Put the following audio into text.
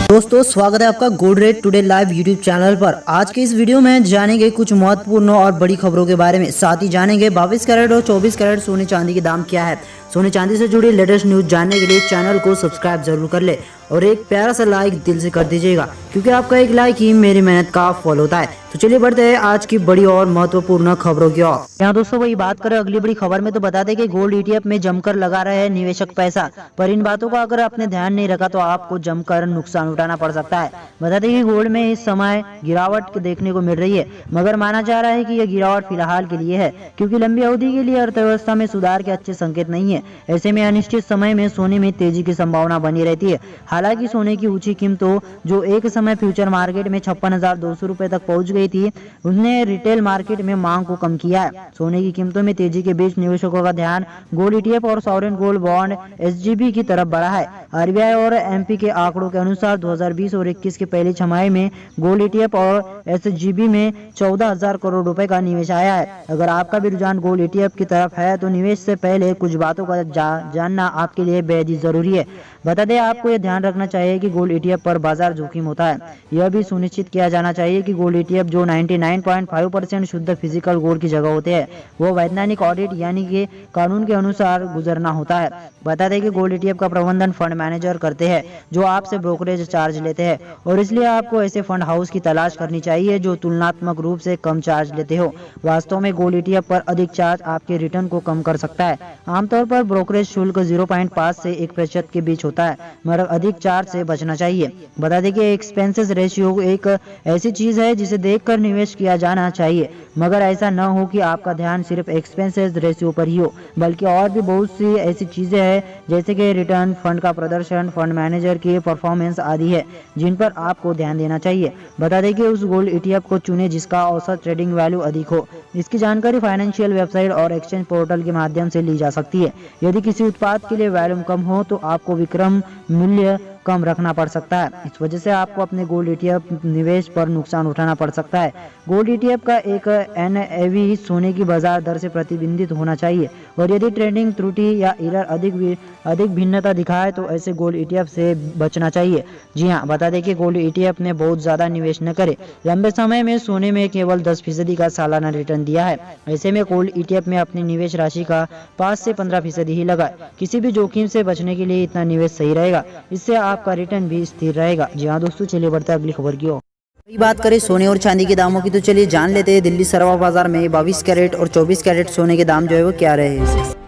दोस्तों स्वागत है आपका gold rate today live YouTube channel पर। आज के इस वीडियो में जानेंगे कुछ महत्वपूर्ण और बड़ी खबरों के बारे में। साथ ही जानेंगे 22 कैरेट और 24 कैरेट सोने चांदी के दाम क्या है। सोने चांदी से जुड़ी लेटेस्ट न्यूज जानने के लिए चैनल को सब्सक्राइब जरूर कर ले और एक प्यारा सा लाइक दिल से कर दीजिएगा, क्योंकि आपका एक लाइक ही मेरी मेहनत का फल होता है। तो चलिए बढ़ते हैं आज की बड़ी और महत्वपूर्ण खबरों की ओर। यहाँ दोस्तों वही बात करें अगली बड़ी खबर में, तो बता दें कि गोल्ड ETF में जमकर लगा रहे हैं निवेशक पैसा। पर इन बातों का अगर आपने ध्यान नहीं रखा तो आपको जमकर नुकसान उठाना पड़ सकता है। बता दें कि गोल्ड में इस समय गिरावट देखने को मिल रही है, मगर माना जा रहा है कि यह गिरावट फिलहाल के लिए है, क्योंकि लंबी अवधि के लिए अर्थव्यवस्था में सुधार के अच्छे संकेत नहीं है। ऐसे में अनिश्चित समय में सोने में तेजी की संभावना बनी रहती है। हालांकि सोने की ऊंची कीमतों जो एक समय फ्यूचर मार्केट में 56,200 रुपए तक पहुंच गई थी, उसने रिटेल मार्केट में मांग को कम किया है। सोने की कीमतों में तेजी के बीच निवेशकों का ध्यान गोल्ड ETF और सॉवरेन गोल्ड बॉन्ड SGB की तरफ बढ़ा है। RBI और MP के आंकड़ों के अनुसार 2020 और 21 के पहली छमाही में गोल्ड ETF और SGB में 14,000 करोड़ रुपए का निवेश आया है। अगर आपका भी रुझान गोल्ड ETF की तरफ है तो निवेश से पहले कुछ बातों का जानना आपके लिए बेहद ही जरूरी है। बता दें आपको यह ध्यान रखना चाहिए कि गोल्ड ETF पर बाजार जोखिम होता है। यह भी सुनिश्चित किया जाना चाहिए कि गोल्ड ETF जो 99.5% शुद्ध फिजिकल गोल्ड की जगह होते हैं, वो वैज्ञानिक ऑडिट यानी कि कानून के अनुसार गुजरना होता है। बता दें कि गोल्ड ETF का प्रबंधन फंड मैनेजर करते हैं, जो आपसे ब्रोकरेज चार्ज लेते हैं, और इसलिए आपको ऐसे फंड हाउस की तलाश करनी चाहिए जो तुलनात्मक रूप से कम चार्ज लेते हो। वास्तव में गोल्ड ETF पर अधिक चार्ज आपके रिटर्न को कम कर सकता है। आमतौर पर ब्रोकरेज शुल्क 0.5 से 1% के बीच होता है, मगर अधिक चार्ज से बचना चाहिए। बता दें कि एक्सपेंसेस रेशियो एक ऐसी चीज है जिसे देखकर निवेश किया जाना चाहिए, मगर ऐसा न हो कि आपका ध्यान सिर्फ एक्सपेंसेस रेशियो पर ही हो, बल्कि और भी बहुत सी ऐसी चीजें हैं जैसे कि रिटर्न, फंड का प्रदर्शन, फंड मैनेजर की परफॉर्मेंस आदि है, जिन पर आपको ध्यान देना चाहिए। बता दें कि उस गोल्ड ETF को चुने जिसका औसत ट्रेडिंग वैल्यू अधिक हो। इसकी जानकारी फाइनेंशियल वेबसाइट और एक्सचेंज पोर्टल के माध्यम से ली जा सकती है। यदि किसी उत्पाद के लिए वैल्यूम कम हो तो आपको विक्रम मूल्य कम रखना पड़ सकता है। इस वजह से आपको अपने गोल्ड ETF निवेश पर नुकसान उठाना पड़ सकता है। गोल्ड ETF का एक NAV सोने की बाजार दर से प्रतिबिंबित होना चाहिए, और यदि ट्रेडिंग त्रुटि या एरर अधिक भिन्नता दिखाए तो ऐसे गोल्ड ETF से बचना चाहिए। जी हाँ, बता दें कि गोल्ड ETF में बहुत ज्यादा निवेश न करें। लंबे समय में सोने में केवल 10% का सालाना रिटर्न दिया है। ऐसे में गोल्ड ETF में अपनी निवेश राशि का 5 से 15% ही लगाए। किसी भी जोखिम से बचने के लिए इतना निवेश सही रहेगा, इससे आपका रिटर्न भी स्थिर रहेगा। जी हाँ दोस्तों, चलिए बढ़ते हैं अगली खबर की ओर। बात करें सोने और चांदी के दामों की, तो चलिए जान लेते हैं दिल्ली सराफा बाजार में 22 कैरेट और 24 कैरेट सोने के दाम जो है वो क्या रहे हैं।